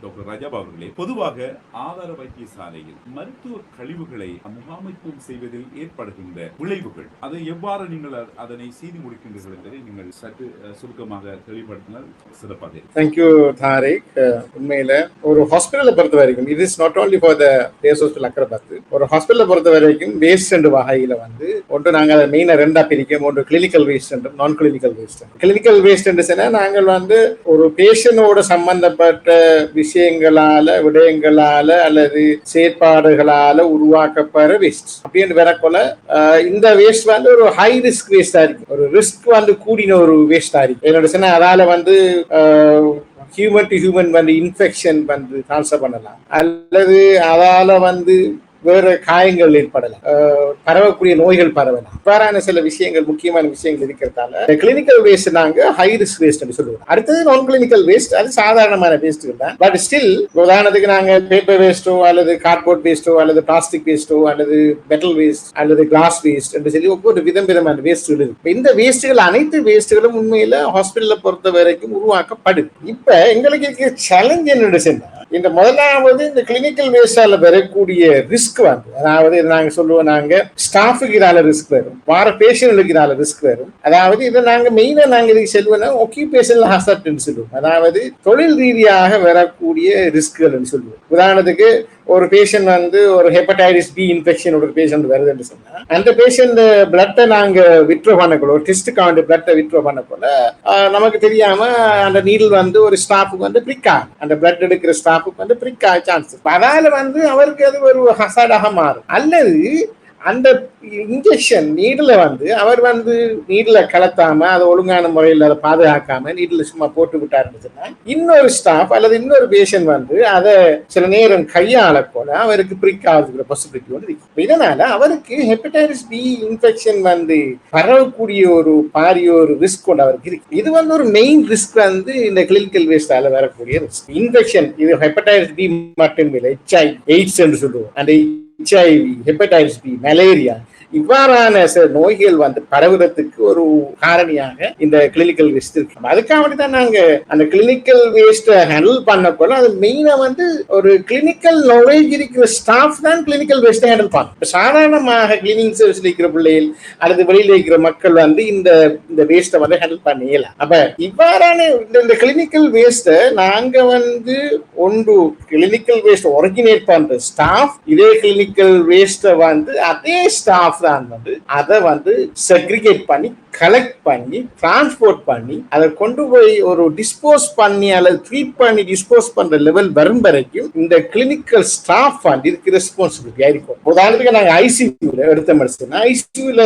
Doctor Rajab அவர்களே, பொதுவாக ஆதார வைத்தியசாலையில் மருத்துவ கழிவுகளை முகாமைத்துவம் செய்வதில் ஏற்படுகின்ற விளைவுகள், அதை எவ்வாறு நீங்கள் அதனை செய்து முடிக்கின்றீர்கள் என்பதை நீங்கள் சற்று சுருக்கமாக தெளிவுபடுத்தினால் சிறப்பாக. தேங்க்யூ தாரிக். உண்மையில ஒரு ஹாஸ்பிட்டலை பொறுத்த வரைக்கும் இது is not only for the days hospital Akkaraipattu. ஒரு ஹாஸ்பிட்டலை பொறுத்த வரைக்கும் வேஸ்ட் என்ற வகையில ஒன்று நாங்கள் அதை மெயினா ரெண்டா பிரிக்கும். ஒன்று கிளினிக்கல் வேஸ்ட் என்றும் நான் கிளினிக்கல் வேஸ்ட். கிளினிக்கல் வேஸ்ட் என்று சொன்னா நாங்கள் ஒரு பேஷண்டோட சம்பந்தப்பட்ட விஷயங்களால விடயங்களால அல்லது செயற்பாடுகளால உருவாக்கப்படுற வேஸ்ட் அப்படின்னு வரக்கொள்ள இந்த வேஸ்ட் ஒரு ஹை ரிஸ்க் வேஸ்டா இருக்கு. ஒரு ரிஸ்க் கூடின ஒரு வேஸ்டா இருக்கு. என்னோட சொன்ன அதால human to human infection transfer பண்ணலாம் அல்லது அதால வேற காயங்கள் ஏற்படலாம், பரவக்கூடிய நோய்கள் பரவலாம். இவ்வாறான சில விஷயங்கள், முக்கியமான விஷயங்கள் இருக்கிறதால கிளினிக்கல் வேஸ்ட் நாங்க ஹை ரிஸ்க் வேஸ்ட் சொல்லுவோம். அடுத்தது நான் கிளினிக்கல் வேஸ்ட், அது சாதாரணமான வேஸ்ட்கள் தான். பட் ஸ்டில் உதாரணத்துக்கு நாங்க பேப்பர் வேஸ்டோ அல்லது கார்ட்போர்ட் வேஸ்டோ அல்லது பிளாஸ்டிக் வேஸ்டோ அல்லது மெட்டல் வேஸ்ட் அல்லது கிளாஸ் வேஸ்ட் என்று சொல்லி ஒவ்வொரு விதமான வேஸ்ட்கள் இருக்கு. இந்த வேஸ்ட்கள் அனைத்து வேஸ்ட்களும் உண்மையில ஹாஸ்பிட்டலை பொறுத்த வரைக்கும் உருவாக்கப்படுது. இப்ப எங்களுக்கு சேலஞ்ச் என்னன்னு சொன்னா, இந்த முதலாவது இந்த கிளினிக்கல் வேஸ்டால வரக்கூடிய ரிஸ்க் அதாவது நாங்க சொல்லுவோம், நாங்க ஸ்டாஃபுக்கு இதால ரிஸ்க் வரும், வார பேஷண்ட்களுக்கு இதால ரிஸ்க் வரும். அதாவது இதை நாங்க மெயினா இதுக்கு சொல்லுவோம்னா ஒக்கியூபேஷனல் ஹசார்ட்னு சொல்லுவோம். அதாவது தொழில் ரீதியாக வரக்கூடிய ரிஸ்க்குகள் சொல்லுவோம். உதாரணத்துக்கு ஒரு பேஷண்ட் ஒரு ஹெப்படைட்டிஸ் பி இன்ஃபெக்ஷன் ஒரு பேஷண்ட் வருதுன்னு சொன்னா, அந்த பேஷண்ட் பிளட்டை நாங்க விட்ரோ பண்ணக்குள்ள, ஒரு டெஸ்ட்டுக்கான பிளட்டை விட்ரோ பண்ணக்குள்ள நமக்கு தெரியாம அந்த நீடில் ஒரு ஸ்டாஃபுக்கு பிரிக்கா, அந்த பிளட் எடுக்கிற ஸ்டாஃபுக்கு பிரிக்கா சான்ஸ். அதால அவருக்கு அது ஒரு ஹசார்டாக மாறும். அல்லது அந்த இன்ஜெக்ஷன் நீடில் அவர் நீடில் கலத்தாம அதை ஒழுங்கான முறையில் அதை பாதுகாக்காம நீடில் சும்மா போட்டு விட்டாருன்னு சொன்னா, இன்னொரு ஸ்டாஃப் அல்லது இன்னொரு பேஷண்ட் அதை சில நேரம் கையாள போல அவருக்கு பிரிக் ஆகுற பாசிபிலிட்டி இருக்கு. இதனால அவருக்கு ஹெப்படைட்டிஸ் பி இன்ஃபெக்ஷன் பரவக்கூடிய ஒரு பாரிய ஒரு ரிஸ்க் கொண்டு அவருக்கு இருக்கு. இது ஒரு மெயின் ரிஸ்க் இந்த கிளினிக்கல் வேஸ்டால வரக்கூடிய ரிஸ்க். இன்ஃபெக்ஷன் இது ஹெப்படைட்டிஸ் பி மட்டும் இல்லை, HIV எய்ட்ஸ் என்று சொல்லுவோம். அந்த HIV, ஹெப்படைட்டிஸ் பி, மலேரியா, இவ்வாறான சில நோய்கள் பரவுறதுக்கு ஒரு காரணியாக இந்த கிளினிக்கல் வேஸ்ட் இருக்கு. அதுக்காக தான் நாங்க அந்த கிளினிக்கல் வேஸ்ட் ஹேண்டில் பண்ணப்போல அது மெயினா ஒரு கிளினிக்கல் நாலேஜ் இருக்கிற ஸ்டாஃப் தான் கிளினிக்கல் வேஸ்ட் ஹேண்டில் பண்ணும். சாதாரணமாக கிளீனிங் சர்வீஸ்ல இருக்கிற பிள்ளைகள் அல்லது வெளியில இருக்கிற மக்கள் இந்த வேஸ்ட்டை ஹேண்டில் பண்ணலாம். அப்ப இவ்வாறான இந்த கிளினிக்கல் வேஸ்ட்டை நாங்க ஒன்று கிளினிக்கல் வேஸ்ட் ஒரிஜினேட் பண்ற ஸ்டாஃப், இதே கிளினிக்கல் வேஸ்ட்டை அதே ஸ்டாஃப் தான் அதை செக்ரிகேட் பண்ணி கலெக்ட் பண்ணி டிரான்ஸ்போர்ட் பண்ணி அதை கொண்டு போய் ஒரு டிஸ்போஸ் பண்ணி அல்லது ட்ரீட் பண்ணி டிஸ்போஸ் பண்ற லெவல் வரும் வரைக்கும் இந்த கிளினிக்கல் ஸ்டாஃப் இதுக்கு ரெஸ்பான்சிபிலிட்டியா இருக்கும். உதாரணத்துக்கு நாங்க ஐசியூல எடுத்த மெடிசன், ஐசியூல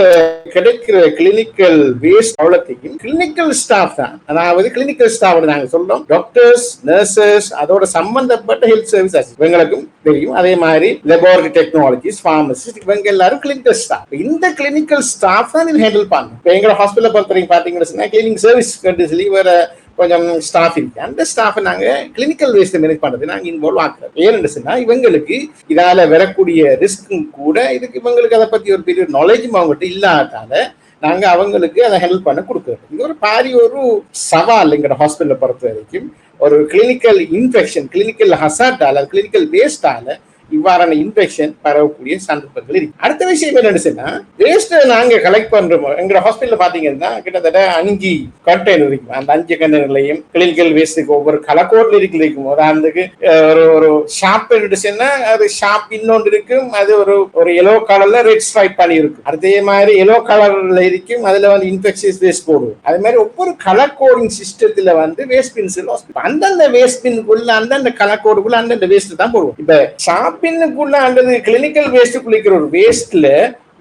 கிடைக்கிற கிளினிக்கல் வேஸ்ட் அவ்வளோத்தையும் கிளினிக்கல் ஸ்டாஃப் தான், அதாவது கிளினிக்கல் ஸ்டாஃப் நாங்க சொல்றோம் டாக்டர்ஸ், நர்சஸ், அதோட சம்பந்தப்பட்ட ஹெல்த் சர்வீஸ் இவங்களுக்கும் தெரியும். அதே மாதிரி லெபார்டரி டெக்னாலஜிஸ், பார்மசிஸ்ட், இவங்க எல்லாரும் கிளினிக்கல் ஸ்டாஃப். இந்த கிளினிக்கல் ஸ்டாஃப் தான் இது ஹேண்டில் பண்ணும். எங்க ஹாஸ்பிட்டலை பொறுத்த வரைக்கும் பாத்தீங்கன்னா கிளீனிங் சர்வீஸ் சொல்லி வேற கொஞ்சம் ஸ்டாஃப் இருக்கு. அந்த ஸ்டாஃப் நாங்க கிளினிக்கல் வேஸ்ட் மேனேஜ் பண்றது நாங்க இன்வால்வ் ஆக்குறோம். ஏன்னு சொன்னா இவங்களுக்கு இதால வரக்கூடிய ரிஸ்க்கும் கூட இதுக்கு இவங்களுக்கு அதை பத்தி ஒரு பெரிய நாலேஜும் அவங்ககிட்ட இல்லாதால நாங்க அவங்களுக்கு அதை ஹெல்ப் பண்ண கொடுக்குறோம். இது ஒரு பாரிய ஒரு சவால் எங்க ஹாஸ்பிட்டலை பொறுத்த வரைக்கும். ஒரு கிளினிக்கல் இன்ஃபெக்ஷன், கிளினிக்கல் ஹசார்டால, கிளினிக்கல் வேஸ்டால இவ்வாறான இன்ஃபெக்ஷன் பரவக்கூடிய சந்தர்ப்பங்கள் இருக்கு. அடுத்த விஷயம் என்னன்னு சொன்னா, வேஸ்ட் நாங்க கலெக்ட் பண்றோம். எங்க ஹாஸ்பிட்டல் பாத்தீங்கன்னா கிட்டத்தட்ட 5 கண்டெய்னர் இருக்கும். அந்த 5 கண்டெய்னர்லையும் கிளினிக்கல் வேஸ்ட்டுக்கு ஒவ்வொரு கலக்கோட்ல இருக்கும். உதாரணத்துக்கு ஒரு ஷாப் சொன்னா அது ஷாப் இன்னொன்று இருக்கும், அது ஒரு எல்லோ கலர்ல ரெட் ஸ்ட்ரைப் பண்ணி இருக்கும். அதே மாதிரி எல்லோ கலர்ல இருக்கும், அதுல இன்ஃபெக்ஷஸ் வேஸ்ட் போடுவோம். அதே மாதிரி ஒவ்வொரு கலர் கோடிங் சிஸ்டத்துல வேஸ்ட் பின்ஸ் அந்தந்த வேஸ்ட் பின்னுக்குள்ள அந்தந்த கலர் கோடுக்குள்ள அந்தந்த வேஸ்ட் தான் போடுவோம். இப்ப ஷாப்பின்னுக்குள்ள அல்லது கிளினிக்கல் வேஸ்ட்டுக்குள்ள இருக்கிற ஒரு வேஸ்ட்ல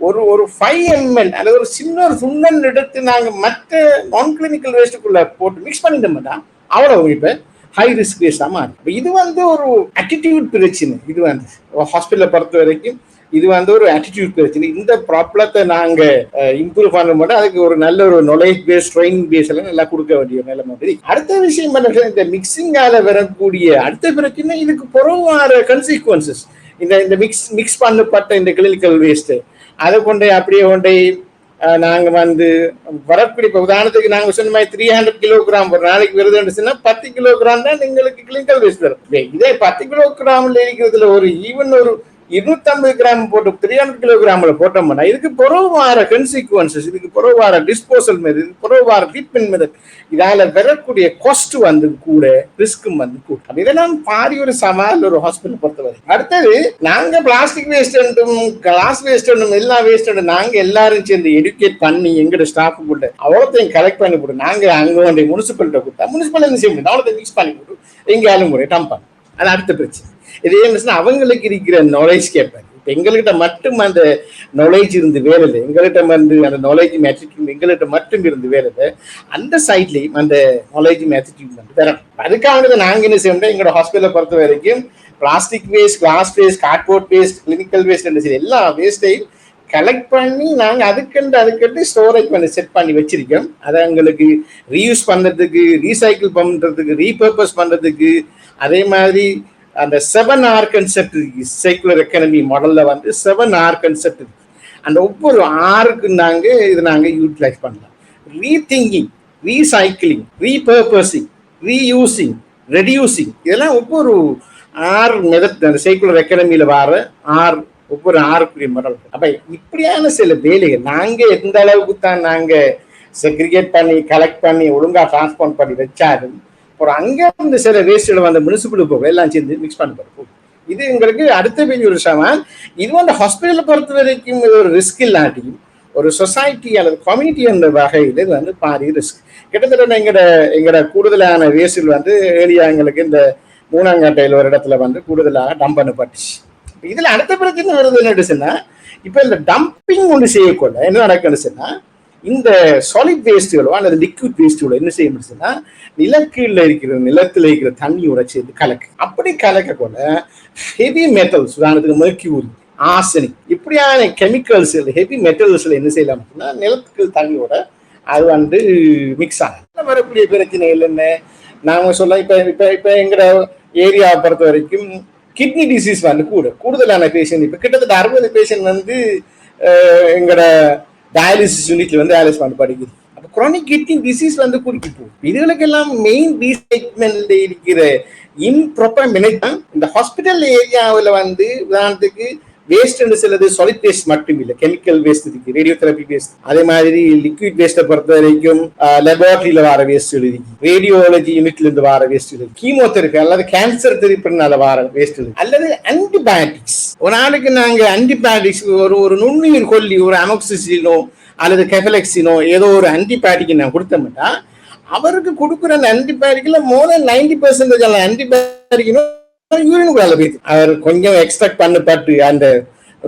ஒரு 5 ml அல்லது ஒரு சின்ன ஒரு சுண்ணன் எடுத்து நாங்க மற்ற நான் கிளினிக்கல் வேஸ்ட்டுக்குள்ள போட்டு மிக்ஸ் பண்ணிட்டோம்னா அவ்வளவு இப்ப ஹை ரிஸ்க் வேஸ்டா மாறி. இது ஒரு ஆட்டிடியூட் பிரச்சனை. இது ஹாஸ்பிட்டலை பொறுத்த வரைக்கும் இது ஒரு ஆட்டிடியூட் பிரச்சனை. இந்த ப்ராப்ளத்தை நாங்க இம்ப்ரூவ் பண்ண மாட்டோம். அதுக்கு ஒரு நல்ல ஒரு நாலேஜ் பேஸ், ட்ரைனிங் பேஸ் எல்லாம் நல்லா கொடுக்க வேண்டிய நிலை மாதிரி. அடுத்த விஷயம் என்ன, இந்த மிக்சிங்கால வரக்கூடிய அடுத்த பிரச்சனை இதுக்கு புறவார கன்சிக்வன்சஸ். இந்த மிக்ஸ் பண்ணப்பட்ட இந்த கிளினிக்கல் வேஸ்ட் அதை அப்படியே நாங்க வந்து வரக்கூடிய இப்ப உதாரணத்துக்கு நாங்க சொன்ன மாதிரி 300 கிலோகிராம் ஒரு நாளைக்கு வருதுன்னு 10 கிலோகிராம் தான் எங்களுக்கு கிளினிக்கல் வேஸ்ட் வரும். இதே 10 கிலோகிராம்ல இருக்கிறதுல ஒரு ஈவன் ஒரு 250 கிராம் போட்டு 300 கிலோகிராம்ல போட்டோம்னா இதுக்கு புறவு வார கன்சிக்வன்சஸ், இதுக்கு புறவு வார டிஸ்போசல் மெத்தட், இதுக்கு புறவு வார ட்ரீட்மெண்ட் மெத்தட், இதால வரக்கூடிய காஸ்ட் வந்து கூட, ரிஸ்க்கும் வந்து கூட. இதெல்லாம் பாரி ஒரு சவால் ஒரு ஹாஸ்பிட்டல் பொறுத்தவரை. அடுத்தது நாங்க பிளாஸ்டிக் வேஸ்ட் கிளாஸ் வேஸ்ட் எல்லா வேஸ்ட் நாங்க எல்லாரும் சேர்ந்து எடுக்கேட் பண்ணி எங்கட ஸ்டாஃப் கூட அவ்வளோத்தையும் கலெக்ட் பண்ணி போட்டு நாங்க அங்க வந்து முனிசிபல்கிட்ட கொடுத்தா முனிசிபல் என்ன செய்ய முடியும், அவ்வளோத்தையும் மிக்ஸ் பண்ணி போட்டு எங்கேயாலும் கூட டம்ப் பண்ணு. அது அடுத்த பிரச்சனை. இது என்ன அவங்களுக்கு இருக்கிற நாலேஜ் கேட்பாங்க. இப்ப எங்ககிட்ட மட்டும் அந்த நாலேஜ் இருந்து வேலை இல்லை, எங்ககிட்ட வந்து அந்த நாலேஜ் மேட்ரிட்யூட் எங்ககிட்ட மட்டும் இருந்து வேலை இல்லை, அந்த சைட்லயும் அந்த நாலேஜ் மேட்ரிட்யூட் வந்து தரணும். அதுக்காக நாங்க என்ன செய்யணும், எங்களோட ஹாஸ்பிட்டலை பொறுத்த வரைக்கும் plastic waste, glass waste, cardboard waste, clinical waste எல்லா வேஸ்டையும் கலெக்ட் பண்ணி நாங்கள் அதுக்கண்டு ஸ்டோரேஜ் பண்ணி செட் பண்ணி வச்சிருக்கோம். அதை எங்களுக்கு ரீயூஸ் பண்ணுறதுக்கு, ரீசைக்கிள் பண்ணுறதுக்கு, ரீபர்பஸ் பண்ணுறதுக்கு, அதே மாதிரி அந்த 7R கன்செப்ட் இருக்கு. சர்க்குலர் எக்கானமி மாடல்ல வந்து 7R கன்செப்ட் இருக்கு. அந்த ஒவ்வொரு ஆருக்கு நாங்கள் யூட்டிலைஸ் பண்ணலாம். Rethinking, recycling, repurposing, reusing, reducing, இதெல்லாம் ஒவ்வொரு ஆர் மெதட் அந்த சர்க்குலர் எக்கானமியில வர ஒவ்வொரு ஆறுக்குரிய மாடல். அப்ப இப்படியான சில வேலைகள் நாங்க எந்த அளவுக்கு தான் நாங்க செக்ரிகேட் பண்ணி கலெக்ட் பண்ணி ஒழுங்கா டிரான்ஸ்போர்ட் பண்ணி வச்சாலும் ஒரு அங்க இருந்து சில வேஸ்ட்களை வந்து முனிசிபல் போகும் எல்லாம் சேர்ந்து மிக்ஸ் பண்ணி போகும். இது எங்களுக்கு அடுத்த பெரிய ஒரு சவால். இது வந்து ஹாஸ்பிட்டலை பொறுத்த வரைக்கும் ஒரு ரிஸ்க் இல்லாட்டியும் ஒரு சொசைட்டி அல்லது கம்யூனிட்டி என்ற வகையில் இது வந்து பாதி ரிஸ்க். கிட்டத்தட்ட எங்கட கூடுதலான வேஸ்டில் வந்து ஏரியா எங்களுக்கு இந்த மூணாங்காட்டையில் ஒரு இடத்துல வந்து கூடுதலாக டம்ப் பண்ணப்பட்டுச்சு. இதுல அடுத்த பிரச்சனை வருது என்னடுச்சுன்னா, இப்ப இந்த டம்பிங் ஒன்று செய்யக்கொள்ள என்ன நடக்குதுன்னா, இந்த சாலிட் வேஸ்ட்டுகளோ அல்லது லிக்விட் வேஸ்ட்டுகளோ என்ன செய்ய முடிச்சுன்னா நிலத்துல இருக்கிற தண்ணியோட சேர்ந்து கலக்கு. அப்படி கலக்க கொள்ள ஹெவி மெட்டல்ஸ், உதாரணத்துக்கு மெர்க்யூரி, ஆர்சனிக், இப்படியான கெமிக்கல்ஸ், ஹெவி மெட்டல்ஸ்ல என்ன செய்யலாம் அப்படின்னா நிலத்துக்கு தண்ணியோட அது வந்து மிக்ஸ் ஆகும். வரக்கூடிய பிரச்சனைகள் என்ன நாம சொல்ல, இப்ப எங்கட ஏரியாவை பொறுத்த வரைக்கும் கிட்னி டிசீஸ் வந்து கூடுதலான பேஷண்ட். இப்ப கிட்டத்தட்ட 60 பேஷண்ட் வந்து எங்கட டயாலிசிஸ் யூனிட்ல வந்து டயாலிசிஸ் பண்ண படிக்குது. அப்ப குரோனிக் கிட்னி டிசீஸ் வந்து குறுக்கி போகும். இதுகளுக்கெல்லாம் மெயின் ரீசைட்மெண்ட்ல இருக்கிற இம்ப்ராப்பர் மேனேஜ்மெண்ட். இந்த ஹாஸ்பிட்டல் ஏரியாவில் வந்து உதாரணத்துக்கு வேஸ்ட் சிலது சாலிட் வேஸ்ட் மட்டும் இல்லை, கெமிக்கல் வேஸ்ட் இருக்கு, ரேடியோ தெரப்பி வேஸ்ட், அதே மாதிரி லிக்விட் வேஸ்ட்டை பொறுத்த வரைக்கும் லெபார்டரியில வர வேஸ்ட் இருக்கு, ரேடியோலஜி யூனிட்ல இருந்து வர வேஸ்ட் இருக்கு, கீமோதெரப்பி அல்லது கேன்சர் தெரப்பினால வர வேஸ்ட் இருக்கு, அல்லது ஆன்டிபயோட்டிக்ஸ். ஒரு நாளைக்கு நாங்க ஆன்டிபயோட்டிக்ஸ் ஒரு நுண்ணுயிர் கொல்லி ஒரு அமோக்சிசினோ அல்லது கெஃபலெக்சினோ ஏதோ ஒரு ஆன்டிபயோட்டிக் நான் கொடுத்தோம்னா அவருக்கு கொடுக்குற அந்த ஆன்டிபயோட்டிக்ல மோர் தென் 90% ஆன்டிபயோட்டிக் யூரினுக்குள்ள போயிடுது. அவர் கொஞ்சம் எக்ஸ்ட்ராக்ட் பண்ணப்பட்டு அந்த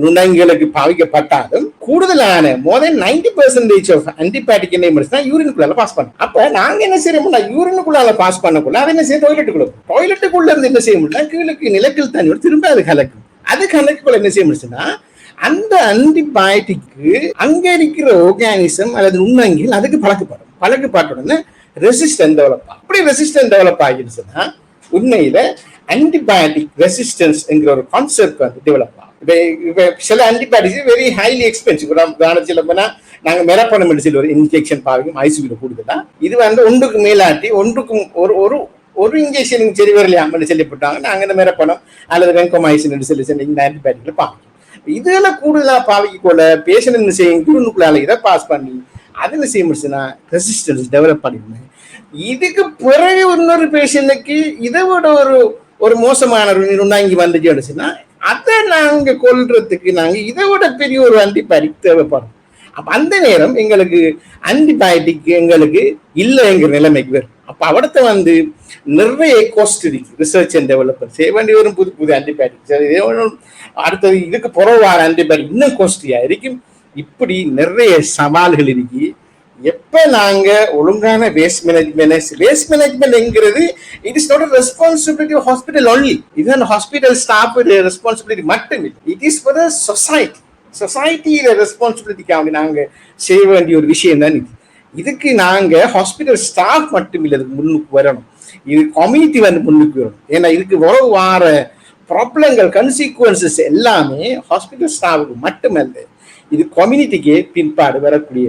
நுண்ணங்கிகளுக்கு பாவிக்கப்பட்டாலும் கூடுதலான மோர் தென் 90% ஆஃப் ஆன்டிபயோட்டிக் என்ன யூரினுக்குள்ள பாஸ் பண்ணும். அப்ப நாங்க என்ன செய்யணும்னா யூரினுக்குள்ள பாஸ் பண்ணக்குள்ள அதை என்ன செய்ய டாய்லெட்டுக்குள்ள இருந்து என்ன செய்ய முடியும்னா கீழுக்கு நிலக்கல் தண்ணி திரும்ப அது கலக்கும். அது கலக்குள்ள என்ன செய்ய முடிச்சுன்னா அந்த ஆன்டிபயோட்டிக்கு அங்க இருக்கிற ஆர்கானிசம் அல்லது நுண்ணங்கிகள் அதுக்கு பழக்கப்பட்ட ரெசிஸ்டன்ட் டெவலப் ஆகும். அப்படி ரெசிஸ்டன்ட் டெவலப் ஆகிடுச்சுன்னா உண்மையில ஆன்டிபயோட்டிக் ரெசிஸ்டன்ஸ் என்கிற ஒரு கான்செப்ட் வந்து டெவலப் ஆகும். இப்ப சில ஆன்டிபயோட்டிக்ஸ் வெரி ஹைலி எக்ஸ்பென்சிவ். உதாரணத்துல நாங்க மெரப்பன மெடிசின் ஒரு இன்ஜெக்ஷன் பாவிக்கும் ஐசியூல கூடுதலா இது வந்து ஒன்றுக்கு மேலாட்டி ஒன்றுக்கும் ஒரு இன்ஜெக்ஷனுக்கு சரி வரலையாமன்னு சொல்லப்பட்டாங்க. நாங்க இந்த மெரப்பனம் அல்லது வெங்கோமைசின் இந்த ஆன்டிபயோட்டிக்ல பாவிக்கும். இதுல கூடுதலா பாவிக்கொள்ள பேஷண்ட் என்ன செய்யும் குருனுக்குள்ளால இதை பாஸ் பண்ணி அது என்ன செய்ய முடிச்சுன்னா ரெசிஸ்டன்ஸ் டெவலப் பண்ணிடுங்க. இதுக்கு பிறகு இன்னொரு பேஷண்ட்டுக்கு இதை விட ஒரு மோசமான நுண்ணங்கி வந்துச்சுன்னா அதை நாங்க கொல்றதுக்கு நாங்க இதை விட பெரிய ஒரு ஆன்டிபயோட்டிக் தேவைப்படும். அப்ப அந்த நேரம் எங்களுக்கு ஆன்டிபயோட்டிக் எங்களுக்கு இல்லைங்கிற நிலைமைக்கு வரும். அப்ப அவடத்தை வந்து நிறைய காஸ்ட் இருக்கு, ரிசர்ச் அண்ட் டெவலப்மெண்ட் செய்ய வேண்டிய வரும். புது ஆன்டிபயோட்டிக் அடுத்தது இதுக்கு புறவார ஆன்டிபயோட்டிக் இன்னும் காஸ்ட்லியா இருக்கும். இப்படி நிறைய சவால்கள் இருக்கு. எப்ப நாங்க ஒழுங்கான வேஸ்ட் மேனேஜ்மெண்ட்ங்கிறது it is not responsibility of hospital only. இது ஹாஸ்பிட்டல் ஸ்டாஃப் ரெஸ்பான்சிபிலிட்டி மட்டும் இல்லை, இட் இஸ் ஃபார் த சொசைட்டியில ரெஸ்பான்சிபிலிட்டிக்காக நாங்க செய்ய வேண்டிய ஒரு விஷயம் தான் இது. இதுக்கு நாங்க ஹாஸ்பிட்டல் ஸ்டாஃப் மட்டும் இல்லை, இதுக்கு முன்னுக்கு வரணும். இது கம்யூனிட்டி வந்து முன்னுக்கு வரணும். ஏன்னா இதுக்கு வார ப்ராப்ளங்கள் கன்சிக்வன்சஸ் எல்லாமே ஹாஸ்பிட்டல் ஸ்டாஃபுக்கு மட்டுமல்ல, இது கம்யூனிட்டிக்கே பின்பாடு வரக்கூடிய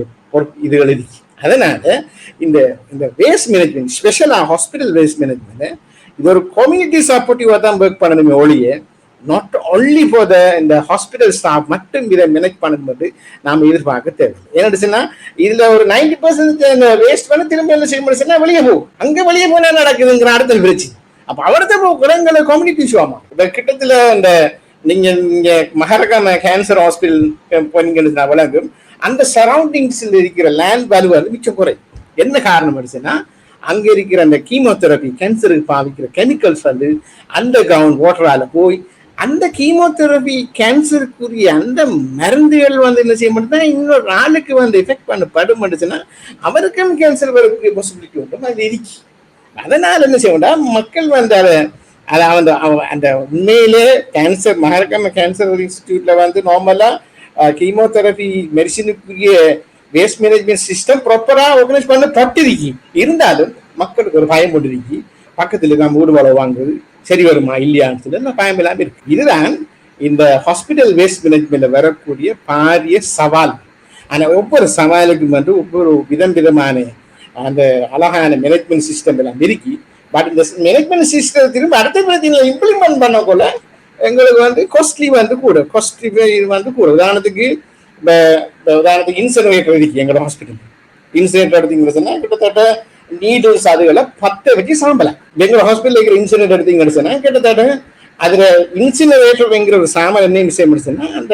இதுகள் இருக்கு. அதனால இந்த இந்த வேஸ்ட் மேனேஜ்மெண்ட், ஸ்பெஷலா ஹாஸ்பிட்டல் வேஸ்ட் மேனேஜ்மெண்ட், இது ஒரு கம்யூனிட்டி சப்போர்ட்டிவா தான் ஒர்க் பண்ணணுமே ஒழிய நாட் ஒன்லி ஃபார் இந்த ஹாஸ்பிட்டல் ஸ்டாஃப் மட்டும் இதை மேனேஜ் பண்ணும்போது நாம எதிர்பார்க்க தேவை. என்ன சொன்னா இதுல ஒரு 90% வேஸ்ட் பண்ண திரும்ப என்ன செய்ய முடியும்னா வெளியே போகும். அங்க வெளியே போனா நடக்குதுங்கிற அடுத்த பிரச்சனை. அப்ப அவர்த்த குரங்களை கம்யூனிட்டி இஷ்யூமா. இப்ப கிட்டத்துல இந்த நீங்க மகரகாம கேன்சர் ஹாஸ்பிட்டல் போனீங்கன்னா வழங்கும் அந்த சரௌண்டிங்ஸ்ல இருக்கிற லேண்ட் வேல்யூ வந்து மிச்சம் குறை. என்ன காரணம் இருந்துச்சுன்னா அங்க இருக்கிற அந்த கீமோதெரபி கேன்சருக்கு பாவிக்கிற கெமிக்கல்ஸ் வந்து அண்டர் கிரவுண்ட் வாட்டரால போய் அந்த கீமோதெரபி கேன்சருக்குரிய அந்த மருந்துகள் வந்து என்ன செய்ய மாட்டேன்னா இன்னொரு ஆளுக்கு வந்து எஃபெக்ட் பண்ணப்படுச்சுன்னா அவருக்கும் கேன்சர் வரக்கூடிய பாசிபிலிட்டி உண்டு. அது இருக்கு. அதனால என்ன செய்ய மக்கள் வந்து அதை அந்த உண்மையிலே கேன்சர் மகரகாம கேன்சர் இன்ஸ்டிடியூட்ல வந்து நார்மலா கீமோதெரபி மெடிசினுக்குரிய வேஸ்ட் மேனேஜ்மெண்ட் சிஸ்டம் ப்ராப்பரா ஆர்கனைஸ் பண்ணப்பட்டிருக்கு. இருந்தாலும் மக்களுக்கு ஒரு பயம் கொண்டு இருக்கு. பக்கத்துல தான் வீடு வள வாங்குறது சரி வருமா இல்லையான்னு சொல்லி பயம் இல்லாம இருக்கு. இதுதான் இந்த ஹாஸ்பிட்டல் வேஸ்ட் மேனேஜ்மெண்ட்ல வரக்கூடிய பாரிய சவால். ஆனா ஒவ்வொரு சவாலுக்கும் வந்து ஒவ்வொரு விதமான அந்த அழகான மேனேஜ்மெண்ட் சிஸ்டம் எல்லாம் இருக்கு. பட் இந்த மேனேஜ்மெண்ட் சிஸ்டம் திரும்ப அடுத்த பிரச்சனை இம்ப்ளிமெண்ட் பண்ணக்குள்ள எங்களுக்கு வந்து காஸ்ட்லி வந்து கூட காஸ்ட்லி இது வந்து கூட. உதாரணத்துக்கு இன்சினரேட்டர் இருக்கு எங்களோட ஹாஸ்பிட்டல். இன்சினரேட்டர் எடுத்தீங்கன்னு சொன்னா கிட்டத்தட்ட நீடில்ஸ் அதுகளை 10 வச்சு சாம்பலாம். எங்களோட ஹாஸ்பிட்டல் இருக்கிற இன்சினரேட்டர் எடுத்தீங்கன்னு சொன்னா கிட்டத்தட்ட அதுல இன்சினரேட்டர்ங்கிற ஒரு சாமான் என்ன விஷயம் முடிச்சுன்னா அந்த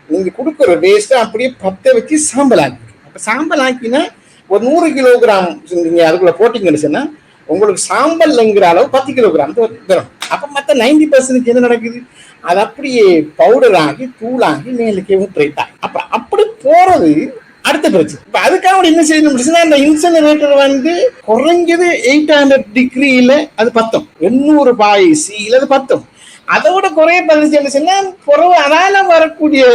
நீங்க கொடுக்குற வேஸ்ட் அப்படியே 10 வச்சு சாம்பல் ஆக்கி. அப்ப சாம்பல் ஆக்கினா ஒரு 100 கிலோகிராம் நீங்க அதுக்குள்ள போட்டீங்கன்னு சொன்னா உங்களுக்கு சாம்பல்ங்கிற அளவு 10 கிலோகிராம் தரும். அப்ப மற்ற 90% என்ன நடக்குது? அது அப்படியே பவுடர் ஆகி தூளாகி மேலுக்கே ஊற்றுறா. அப்ப அப்படி போறது அடுத்த பிரச்சனை. இப்ப அதுக்காக என்ன செய்யணும்? அந்த இன்சினரேட்டர் வந்து குறைஞ்சது 800 டிகிரியில அது 10, 800 பாய்சியில அது 10. அதோட குறைய பதிச்சுன்னா அதால வரக்கூடிய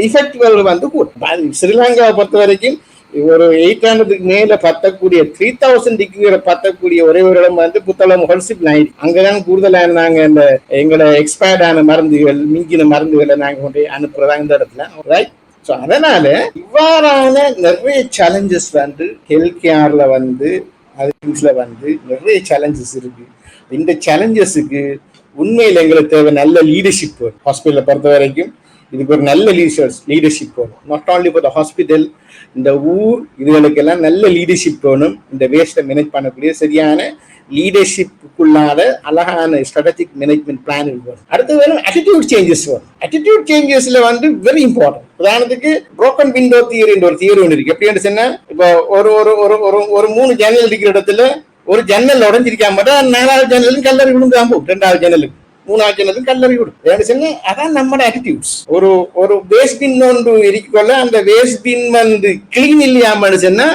இஃபெக்ட்கள் வந்து கூட. ஸ்ரீலங்காவை பொறுத்த வரைக்கும் ஒரு 800க்கு மேல பத்தக்கூடிய 3000 டிகிரி பத்தக்கூடிய ஒரே ஒரு இடம் வந்து புத்தளம் ஹொல்சிப் லைன். அங்கதான் கூடுதலான நாங்க இந்த எங்களோட எக்ஸ்பயர்ட் ஆன மருந்துகள் மிஞ்சின மருந்துகளை நாங்க கொண்டு அனுப்புறதா இந்த இடத்துல. ரைட். ஸோ அதனால இவ்வாறான நிறைய சேலஞ்சஸ் வந்து ஹெல்த் கேர்ல வந்து அதுல வந்து நிறைய சேலஞ்சஸ் இருக்கு. இந்த சேலஞ்சஸுக்கு உண்மையில் எங்களுக்கு தேவை நல்ல லீடர்ஷிப். ஹாஸ்பிட்டலை பொறுத்த வரைக்கும் இதுக்கு ஒரு நல்ல லீடர்ஷிப் வேணும். Not only for the hospital, இந்த ஊர் இதுகளுக்கெல்லாம் நல்ல லீடர்ஷிப் வேணும். இந்த வேஸ்ட்டை மேனேஜ் பண்ணக்கூடிய சரியான லீடர்ஷிப்புக்குள்ளான அழகான ஸ்ட்ராட்டஜிக் மேனேஜ்மெண்ட் பிளான் வேணும். அடுத்து வேணும் அட்டிடியூட் சேஞ்சஸ் வேணும். அட்டிடியூட் சேஞ்சஸ்ல வந்து வெரி இம்பார்ட்டன்ட். உதாரணத்துக்கு புரோக்கன் விண்டோ தியரின்ற ஒரு தியரி ஒன்று இருக்கு. எப்படி சொன்னா இப்போ ஒரு 3 ஜன்னல் இருக்கிற இடத்துல ஒரு ஜன்னல் உடஞ்சிருக்காம 4வது ஜன்னலும் கல்லறி விழுந்தாம்போ, 2வது ஜன்னலுக்கு 3வது ஜன்னலும் கல்லறி விடும். சொன்னா அதான் நம்மளோட ஆட்டிடியூட்ஸ். ஒரு வேஸ்ட் பின் ஒன்று இருக்கொள்ள அந்த வேஸ்ட் பின் வந்து கிளீன் இல்லையாமனு சொன்னா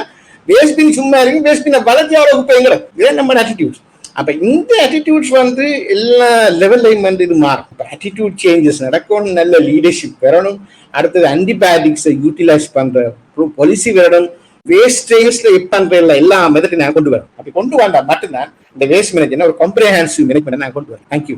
வேஸ்ட் பின் சும்மா இருக்கு, வேஸ்ட் பின்னை வளர்ச்சியாவோட குப்பைங்கிற இதான் நம்மளோட ஆட்டிடியூட்ஸ். அப்ப இந்த ஆட்டிடியூட்ஸ் வந்து எல்லா லெவல்லையும் வந்து இது மாறும். ஆட்டிடியூட் சேஞ்சஸ் நடக்கணும், நல்ல லீடர்ஷிப் பெறணும். அடுத்தது ஆன்டிபயோட்டிக்ஸை யூட்டிலைஸ் பண்ற பாலிசி வரணும். வேஸ்டேஜ்ல பண்ற எல்லா மெத்தடையும் நான் கொண்டு வரேன். அப்படி கொண்டு வந்தா மட்டும்தான் இந்த வேஸ்ட் மேனேஜ்மெண்ட் ஒரு காம்ப்ரிஹென்சிவ் மேனேஜ்மெண்ட் நான் கொண்டு வரேன். தேங்க்யூ.